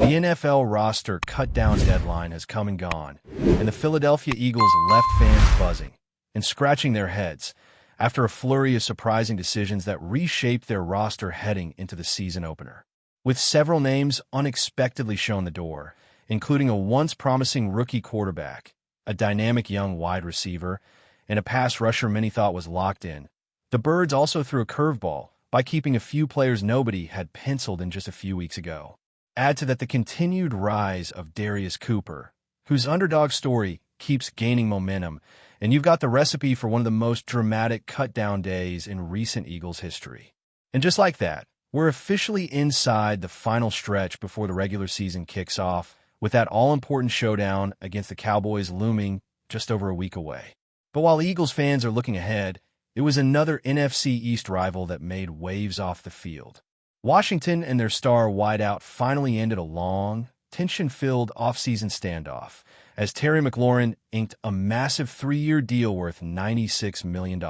The NFL roster cut-down deadline has come and gone, and the Philadelphia Eagles left fans buzzing and scratching their heads after a flurry of surprising decisions that reshaped their roster heading into the season opener. With several names unexpectedly shown the door, including a once-promising rookie quarterback, a dynamic young wide receiver, and a pass rusher many thought was locked in, the Birds also threw a curveball by keeping a few players nobody had penciled in just a few weeks ago. Add to that the continued rise of Darius Cooper, whose underdog story keeps gaining momentum, and you've got the recipe for one of the most dramatic cut-down days in recent Eagles history. And just like that, we're officially inside the final stretch before the regular season kicks off, with that all-important showdown against the Cowboys looming just over a week away. But while Eagles fans are looking ahead, it was another NFC East rival that made waves off the field. Washington and their star wideout finally ended a long, tension-filled offseason standoff as Terry McLaurin inked a massive 3-year deal worth $96 million.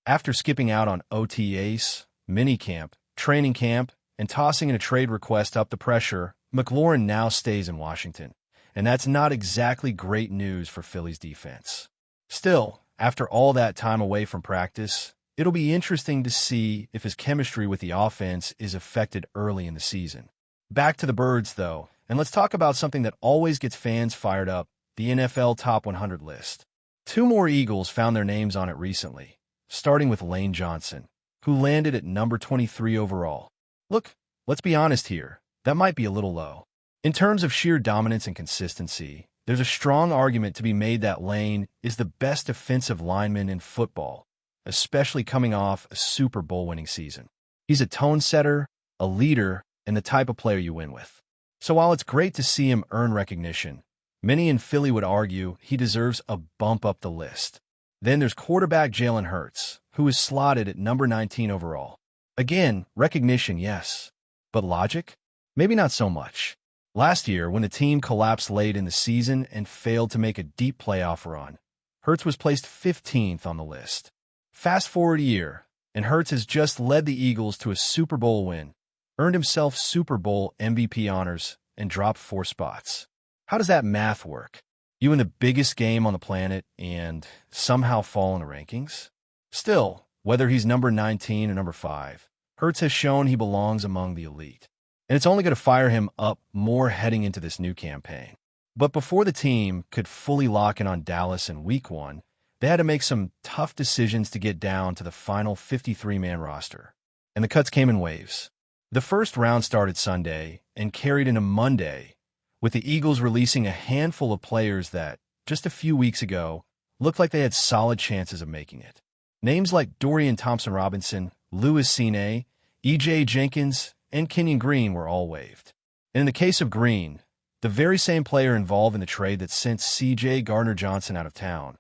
After skipping out on OTAs, minicamp, training camp, and tossing in a trade request up the pressure, McLaurin now stays in Washington, and that's not exactly great news for Philly's defense. Still, after all that time away from practice, it'll be interesting to see if his chemistry with the offense is affected early in the season. Back to the Birds, though, and let's talk about something that always gets fans fired up, the NFL Top 100 list. 2 more Eagles found their names on it recently, starting with Lane Johnson, who landed at number 23 overall. Look, let's be honest here, that might be a little low. In terms of sheer dominance and consistency, there's a strong argument to be made that Lane is the best defensive lineman in football, especially coming off a Super Bowl winning season. He's a tone setter, a leader, and the type of player you win with. So while it's great to see him earn recognition, many in Philly would argue he deserves a bump up the list. Then there's quarterback Jalen Hurts, who is slotted at number 19 overall. Again, recognition, yes. But logic? Maybe not so much. Last year, when the team collapsed late in the season and failed to make a deep playoff run, Hurts was placed 15th on the list. Fast forward a year, and Hurts has just led the Eagles to a Super Bowl win, earned himself Super Bowl MVP honors, and dropped 4 spots. How does that math work? You win the biggest game on the planet and somehow fall in the rankings? Still, whether he's number 19 or number 5, Hurts has shown he belongs among the elite. And it's only going to fire him up more heading into this new campaign. But before the team could fully lock in on Dallas in Week 1, they had to make some tough decisions to get down to the final 53-man roster. And the cuts came in waves. The first round started Sunday and carried into Monday, with the Eagles releasing a handful of players that, just a few weeks ago, looked like they had solid chances of making it. Names like Dorian Thompson-Robinson, Louis Cine, E.J. Jenkins, and Kenyon Green were all waived. And in the case of Green, the very same player involved in the trade that sent C.J. Gardner-Johnson out of town,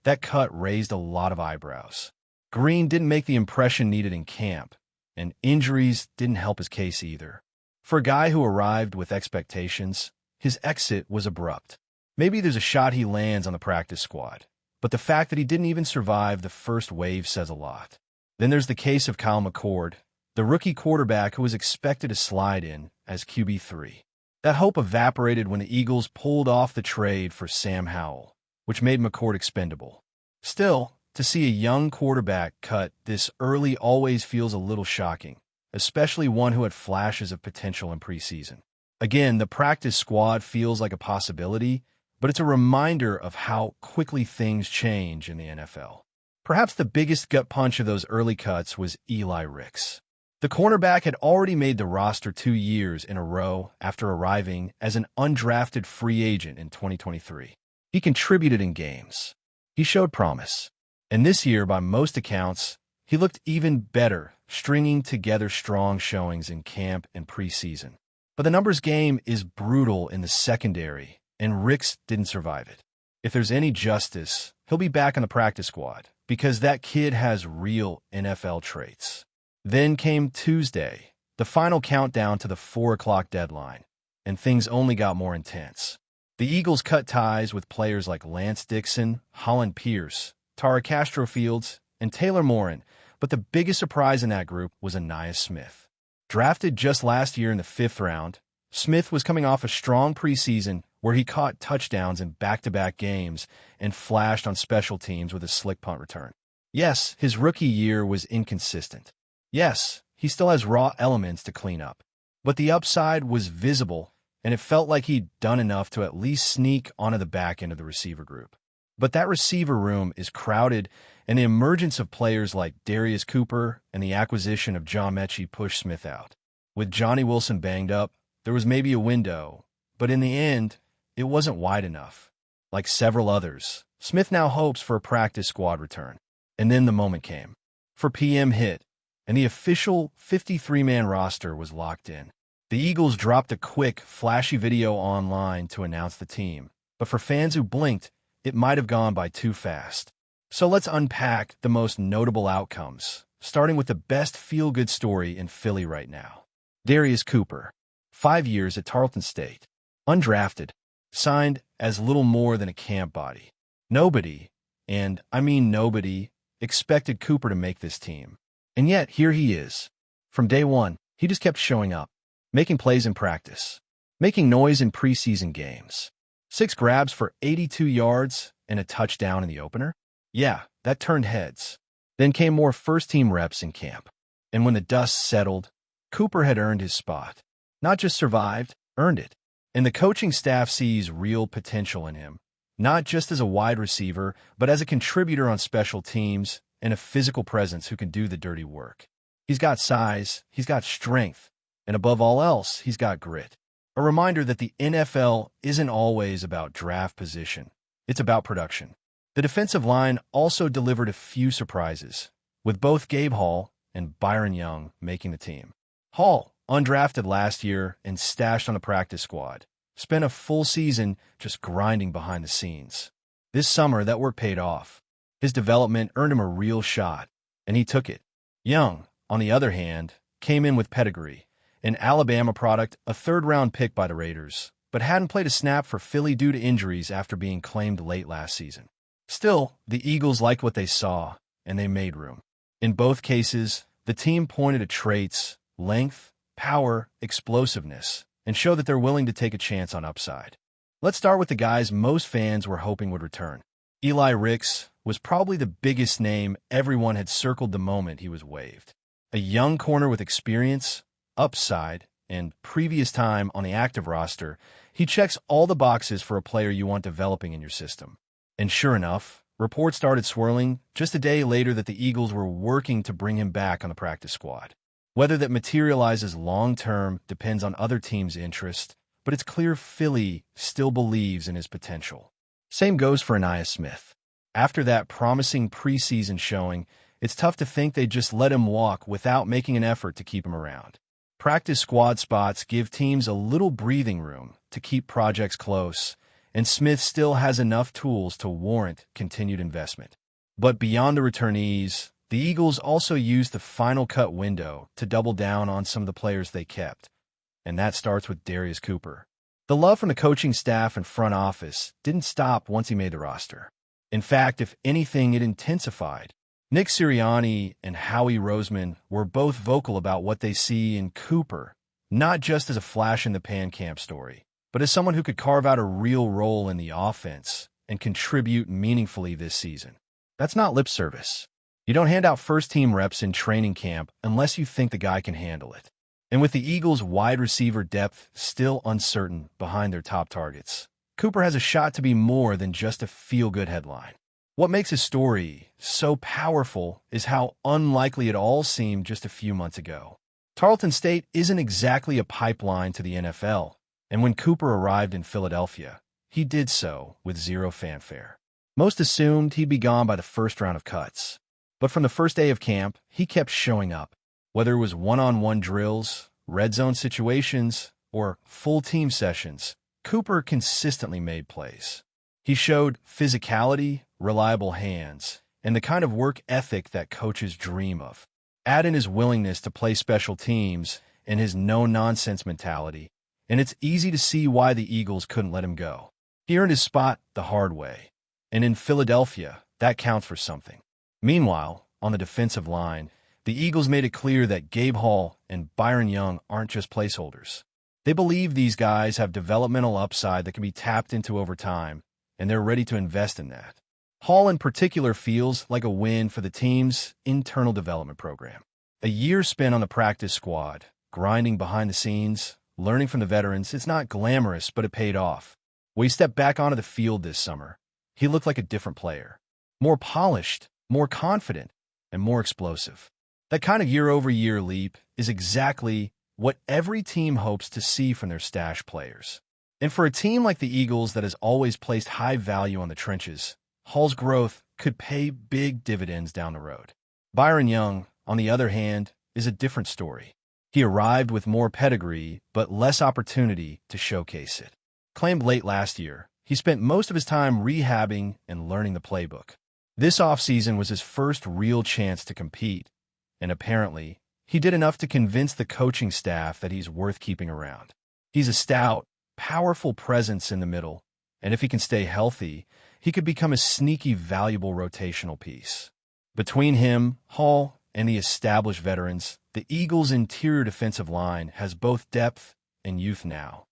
that cut raised a lot of eyebrows. Green didn't make the impression needed in camp, and injuries didn't help his case either. For a guy who arrived with expectations, his exit was abrupt. Maybe there's a shot he lands on the practice squad, but the fact that he didn't even survive the first wave says a lot. Then there's the case of Kyle McCord, the rookie quarterback who was expected to slide in as QB3. That hope evaporated when the Eagles pulled off the trade for Sam Howell, which made McCord expendable. Still, to see a young quarterback cut this early always feels a little shocking, especially one who had flashes of potential in preseason. Again, the practice squad feels like a possibility, but it's a reminder of how quickly things change in the NFL. Perhaps the biggest gut punch of those early cuts was Eli Ricks. The cornerback had already made the roster 2 years in a row after arriving as an undrafted free agent in 2023. He contributed in games. He showed promise. And this year, by most accounts, he looked even better, stringing together strong showings in camp and preseason. But the numbers game is brutal in the secondary, and Ricks didn't survive it. If there's any justice, he'll be back on the practice squad, because that kid has real NFL traits. Then came Tuesday, the final countdown to the 4 o'clock deadline, and things only got more intense. The Eagles cut ties with players like Lance Dixon, Holland Pierce, Tara Castro-Fields, and Taylor Morin, but the biggest surprise in that group was Ainias Smith. Drafted just last year in the 5th round, Smith was coming off a strong preseason where he caught touchdowns in back-to-back games and flashed on special teams with a slick punt return. Yes, his rookie year was inconsistent. Yes, he still has raw elements to clean up. But the upside was visible, and it felt like he'd done enough to at least sneak onto the back end of the receiver group. But that receiver room is crowded, and the emergence of players like Darius Cooper and the acquisition of John Mechie pushed Smith out. With Johnny Wilson banged up, there was maybe a window, but in the end, it wasn't wide enough. Like several others, Smith now hopes for a practice squad return. And then the moment came. For PM hit, and the official 53-man roster was locked in. The Eagles dropped a quick, flashy video online to announce the team, but for fans who blinked, it might have gone by too fast. So let's unpack the most notable outcomes, starting with the best feel-good story in Philly right now. Darius Cooper, 5 years at Tarleton State, undrafted, signed as little more than a camp body. Nobody, and I mean nobody, expected Cooper to make this team. And yet, here he is. From day one, he just kept showing up, making plays in practice, making noise in preseason games. 6 grabs for 82 yards and a touchdown in the opener? Yeah, that turned heads. Then came more first-team reps in camp. And when the dust settled, Cooper had earned his spot. Not just survived, earned it. And the coaching staff sees real potential in him, not just as a wide receiver, but as a contributor on special teams and a physical presence who can do the dirty work. He's got size, he's got strength, and above all else, he's got grit. A reminder that the NFL isn't always about draft position. It's about production. The defensive line also delivered a few surprises, with both Gabe Hall and Byron Young making the team. Hall, undrafted last year and stashed on the practice squad, spent a full season just grinding behind the scenes. This summer, that work paid off. His development earned him a real shot, and he took it. Young, on the other hand, came in with pedigree, an Alabama product, a third-round pick by the Raiders, but hadn't played a snap for Philly due to injuries after being claimed late last season. Still, the Eagles liked what they saw, and they made room. In both cases, the team pointed to traits, length, power, explosiveness, and showed that they're willing to take a chance on upside. Let's start with the guys most fans were hoping would return. Eli Ricks was probably the biggest name everyone had circled the moment he was waived. A young corner with experience, upside, and previous time on the active roster, he checks all the boxes for a player you want developing in your system. And sure enough, reports started swirling just a day later that the Eagles were working to bring him back on the practice squad. Whether that materializes long-term depends on other teams' interest, but it's clear Philly still believes in his potential. Same goes for Ainias Smith. After that promising preseason showing, it's tough to think they just let him walk without making an effort to keep him around. Practice squad spots give teams a little breathing room to keep projects close, and Smith still has enough tools to warrant continued investment. But beyond the returnees, the Eagles also used the final cut window to double down on some of the players they kept, and that starts with Darius Cooper. The love from the coaching staff and front office didn't stop once he made the roster. In fact, if anything, it intensified. Nick Sirianni and Howie Roseman were both vocal about what they see in Cooper, not just as a flash-in-the-pan camp story, but as someone who could carve out a real role in the offense and contribute meaningfully this season. That's not lip service. You don't hand out first-team reps in training camp unless you think the guy can handle it. And with the Eagles' wide receiver depth still uncertain behind their top targets, Cooper has a shot to be more than just a feel-good headline. What makes his story so powerful is how unlikely it all seemed just a few months ago. Tarleton State isn't exactly a pipeline to the NFL, and when Cooper arrived in Philadelphia, he did so with zero fanfare. Most assumed he'd be gone by the first round of cuts. But from the first day of camp, he kept showing up. Whether it was one-on-one drills, red zone situations, or full team sessions, Cooper consistently made plays. He showed physicality, reliable hands, and the kind of work ethic that coaches dream of. Add in his willingness to play special teams and his no-nonsense mentality, and it's easy to see why the Eagles couldn't let him go. He earned his spot the hard way, and in Philadelphia, that counts for something. Meanwhile, on the defensive line, the Eagles made it clear that Gabe Hall and Byron Young aren't just placeholders. They believe these guys have developmental upside that can be tapped into over time, and they're ready to invest in that. Hall in particular feels like a win for the team's internal development program. A year spent on the practice squad, grinding behind the scenes, learning from the veterans. It's not glamorous, but it paid off. When he stepped back onto the field this summer, he looked like a different player. More polished, more confident, and more explosive. That kind of year-over-year leap is exactly what every team hopes to see from their stash players. And for a team like the Eagles that has always placed high value on the trenches, Hall's growth could pay big dividends down the road. Byron Young, on the other hand, is a different story. He arrived with more pedigree, but less opportunity to showcase it. Claimed late last year, he spent most of his time rehabbing and learning the playbook. This offseason was his first real chance to compete, and apparently, he did enough to convince the coaching staff that he's worth keeping around. He's a stout, powerful presence in the middle, and if he can stay healthy, he could become a sneaky, valuable rotational piece. Between him, Hall, and the established veterans, the Eagles' interior defensive line has both depth and youth now,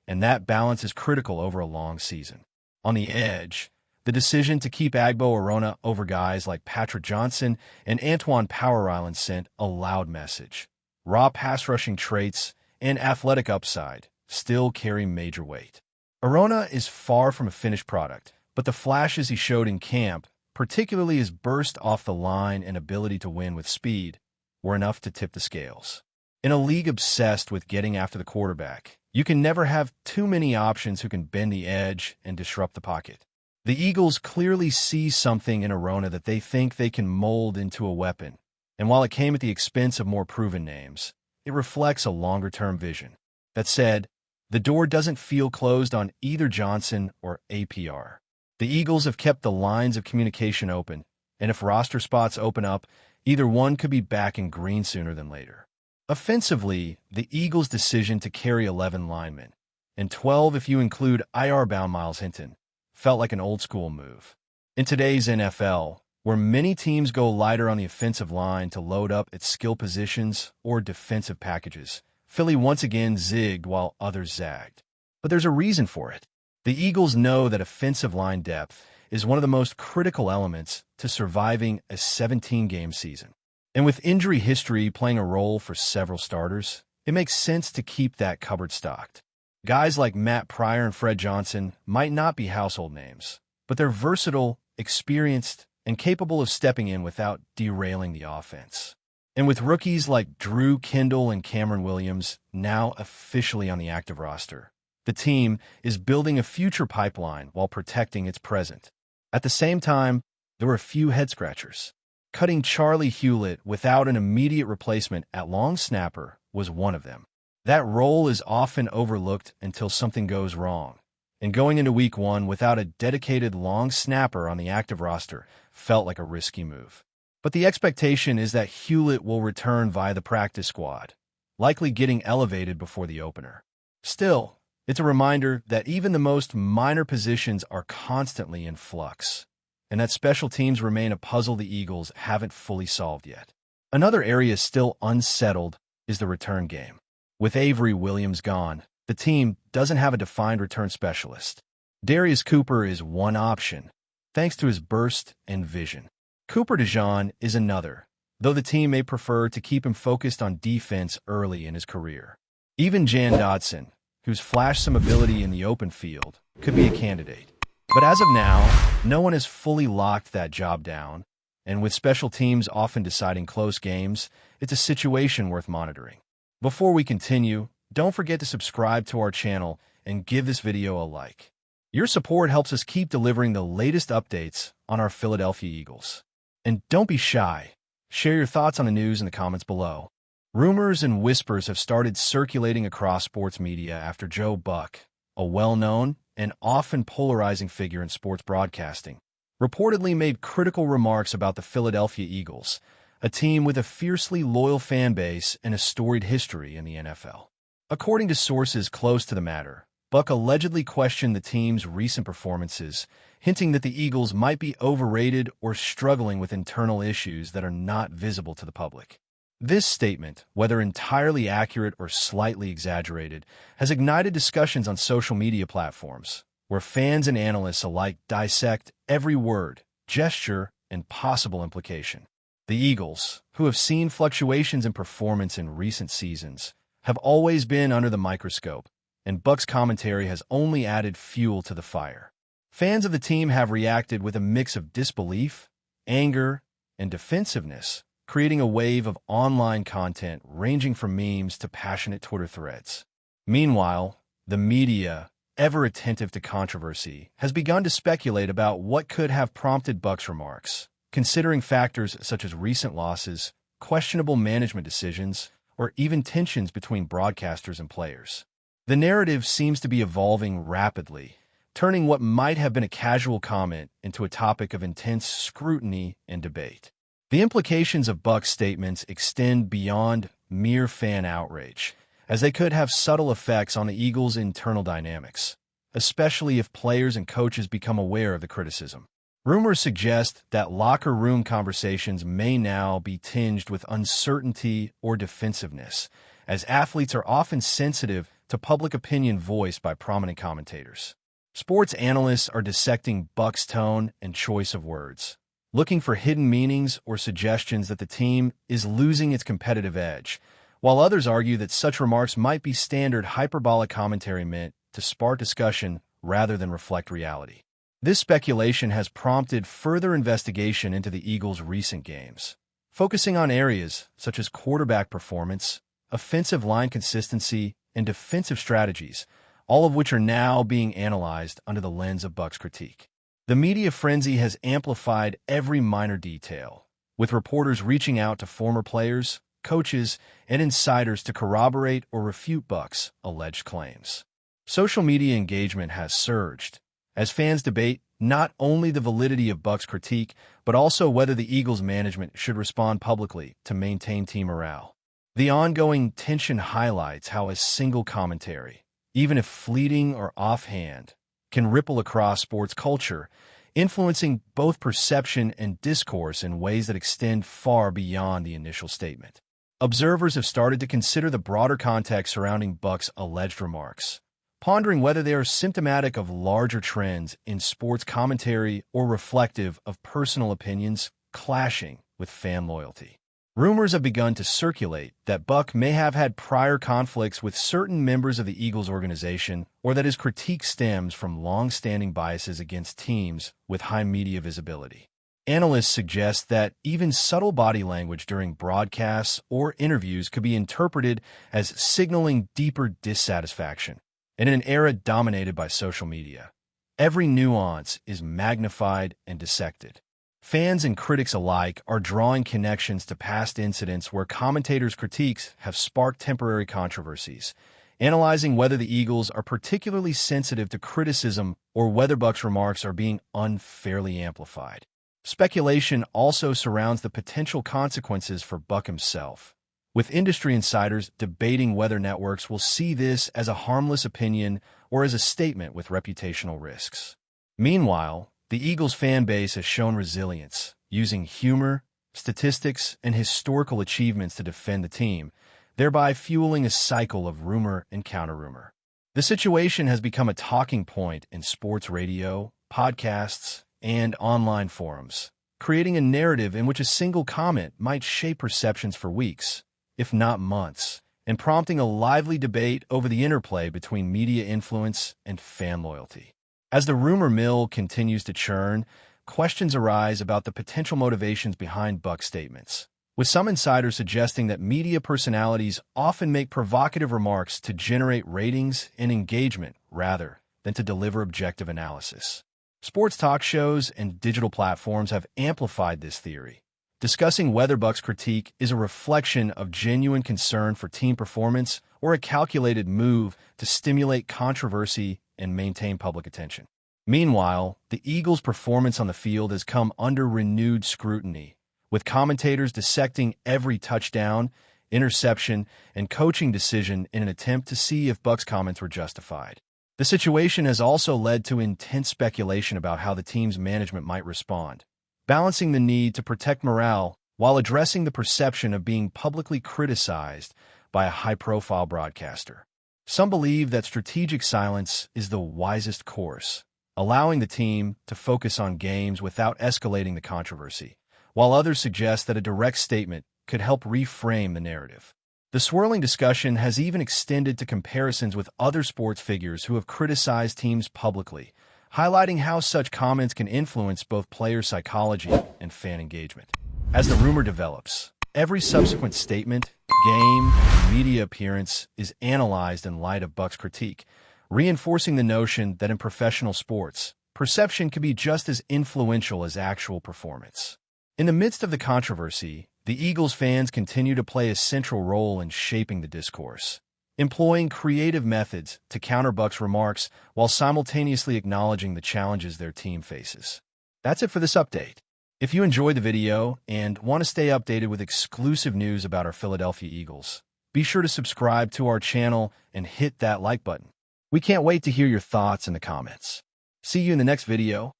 and that balance is critical over a long season. On the edge, the decision to keep Agbo Arona over guys like Patrick Johnson and Antoine Power Island sent a loud message. Raw pass-rushing traits and athletic upside still carry major weight. Arona is far from a finished product, but the flashes he showed in camp, particularly his burst off the line and ability to win with speed, were enough to tip the scales. In a league obsessed with getting after the quarterback, you can never have too many options who can bend the edge and disrupt the pocket. The Eagles clearly see something in Arona that they think they can mold into a weapon, and while it came at the expense of more proven names, it reflects a longer-term vision. That said, the door doesn't feel closed on either Johnson or APR. The Eagles have kept the lines of communication open, and if roster spots open up, either one could be back in green sooner than later. Offensively, the Eagles' decision to carry 11 linemen, and 12 if you include IR-bound Miles Hinton, felt like an old-school move. In today's NFL, where many teams go lighter on the offensive line to load up at skill positions or defensive packages, Philly once again zigged while others zagged. But there's a reason for it. The Eagles know that offensive line depth is one of the most critical elements to surviving a 17-game season. And with injury history playing a role for several starters, it makes sense to keep that cupboard stocked. Guys like Matt Pryor and Fred Johnson might not be household names, but they're versatile, experienced, and capable of stepping in without derailing the offense. And with rookies like Drew Kendall and Cameron Williams now officially on the active roster, the team is building a future pipeline while protecting its present. At the same time, there were a few head-scratchers. Cutting Charlie Hewlett without an immediate replacement at long snapper was one of them. That role is often overlooked until something goes wrong, and going into Week 1 without a dedicated long snapper on the active roster felt like a risky move. But the expectation is that Hewlett will return via the practice squad, likely getting elevated before the opener. Still, it's a reminder that even the most minor positions are constantly in flux, and that special teams remain a puzzle the Eagles haven't fully solved yet. Another area still unsettled is the return game. With Avery Williams gone, the team doesn't have a defined return specialist. Darius Cooper is one option, thanks to his burst and vision. Cooper DeJean is another, though the team may prefer to keep him focused on defense early in his career. Even Jan Dodson, who's flashed some ability in the open field, could be a candidate. But as of now, no one has fully locked that job down, and with special teams often deciding close games, it's a situation worth monitoring. Before we continue, don't forget to subscribe to our channel and give this video a like. Your support helps us keep delivering the latest updates on our Philadelphia Eagles. And don't be shy. Share your thoughts on the news in the comments below. Rumors and whispers have started circulating across sports media after Joe Buck, a well-known and often polarizing figure in sports broadcasting, reportedly made critical remarks about the Philadelphia Eagles, a team with a fiercely loyal fan base and a storied history in the NFL. According to sources close to the matter, Buck allegedly questioned the team's recent performances, hinting that the Eagles might be overrated or struggling with internal issues that are not visible to the public. This statement, whether entirely accurate or slightly exaggerated, has ignited discussions on social media platforms, where fans and analysts alike dissect every word, gesture, and possible implication. The Eagles, who have seen fluctuations in performance in recent seasons, have always been under the microscope, and Bucks commentary has only added fuel to the fire. Fans of the team have reacted with a mix of disbelief, anger, and defensiveness, creating a wave of online content ranging from memes to passionate Twitter threads. Meanwhile, the media, ever attentive to controversy, has begun to speculate about what could have prompted Bucks' remarks, considering factors such as recent losses, questionable management decisions, or even tensions between broadcasters and players. The narrative seems to be evolving rapidly, turning what might have been a casual comment into a topic of intense scrutiny and debate. The implications of Bucks' statements extend beyond mere fan outrage, as they could have subtle effects on the Eagles' internal dynamics, especially if players and coaches become aware of the criticism. Rumors suggest that locker room conversations may now be tinged with uncertainty or defensiveness, as athletes are often sensitive to public opinion voiced by prominent commentators. Sports analysts are dissecting Bucks' tone and choice of words, looking for hidden meanings or suggestions that the team is losing its competitive edge, while others argue that such remarks might be standard hyperbolic commentary meant to spark discussion rather than reflect reality. This speculation has prompted further investigation into the Eagles' recent games, focusing on areas such as quarterback performance, offensive line consistency, and defensive strategies, all of which are now being analyzed under the lens of Bucks critique. The media frenzy has amplified every minor detail, with reporters reaching out to former players, coaches, and insiders to corroborate or refute Bucks' alleged claims. Social media engagement has surged, as fans debate not only the validity of Bucks' critique, but also whether the Eagles' management should respond publicly to maintain team morale. The ongoing tension highlights how a single commentary, even if fleeting or offhand, can ripple across sports culture, influencing both perception and discourse in ways that extend far beyond the initial statement. Observers have started to consider the broader context surrounding Bucks' alleged remarks, pondering whether they are symptomatic of larger trends in sports commentary or reflective of personal opinions clashing with fan loyalty. Rumors have begun to circulate that Buck may have had prior conflicts with certain members of the Eagles organization, or that his critique stems from long-standing biases against teams with high media visibility. Analysts suggest that even subtle body language during broadcasts or interviews could be interpreted as signaling deeper dissatisfaction. In an era dominated by social media, every nuance is magnified and dissected. Fans and critics alike are drawing connections to past incidents where commentators' critiques have sparked temporary controversies, analyzing whether the Eagles are particularly sensitive to criticism or whether Bucks' remarks are being unfairly amplified. Speculation also surrounds the potential consequences for Buck himself, with industry insiders debating whether networks will see this as a harmless opinion or as a statement with reputational risks. Meanwhile, the Eagles fan base has shown resilience, using humor, statistics, and historical achievements to defend the team, thereby fueling a cycle of rumor and counter-rumor. The situation has become a talking point in sports radio, podcasts, and online forums, creating a narrative in which a single comment might shape perceptions for weeks, if not months, and prompting a lively debate over the interplay between media influence and fan loyalty. As the rumor mill continues to churn, questions arise about the potential motivations behind Buck's statements, with some insiders suggesting that media personalities often make provocative remarks to generate ratings and engagement rather than to deliver objective analysis. Sports talk shows and digital platforms have amplified this theory, discussing whether Buck's critique is a reflection of genuine concern for team performance or a calculated move to stimulate controversy and maintain public attention. Meanwhile, the Eagles' performance on the field has come under renewed scrutiny, with commentators dissecting every touchdown, interception, and coaching decision in an attempt to see if Buck's comments were justified. The situation has also led to intense speculation about how the team's management might respond, balancing the need to protect morale while addressing the perception of being publicly criticized by a high-profile broadcaster. Some believe that strategic silence is the wisest course, allowing the team to focus on games without escalating the controversy, while others suggest that a direct statement could help reframe the narrative. The swirling discussion has even extended to comparisons with other sports figures who have criticized teams publicly, highlighting how such comments can influence both player psychology and fan engagement. As the rumor develops, every subsequent statement, game, and media appearance is analyzed in light of Buck's critique, reinforcing the notion that in professional sports, perception can be just as influential as actual performance. In the midst of the controversy, the Eagles fans continue to play a central role in shaping the discourse, employing creative methods to counter Buck's remarks while simultaneously acknowledging the challenges their team faces. That's it for this update. If you enjoyed the video and want to stay updated with exclusive news about our Philadelphia Eagles, be sure to subscribe to our channel and hit that like button. We can't wait to hear your thoughts in the comments. See you in the next video.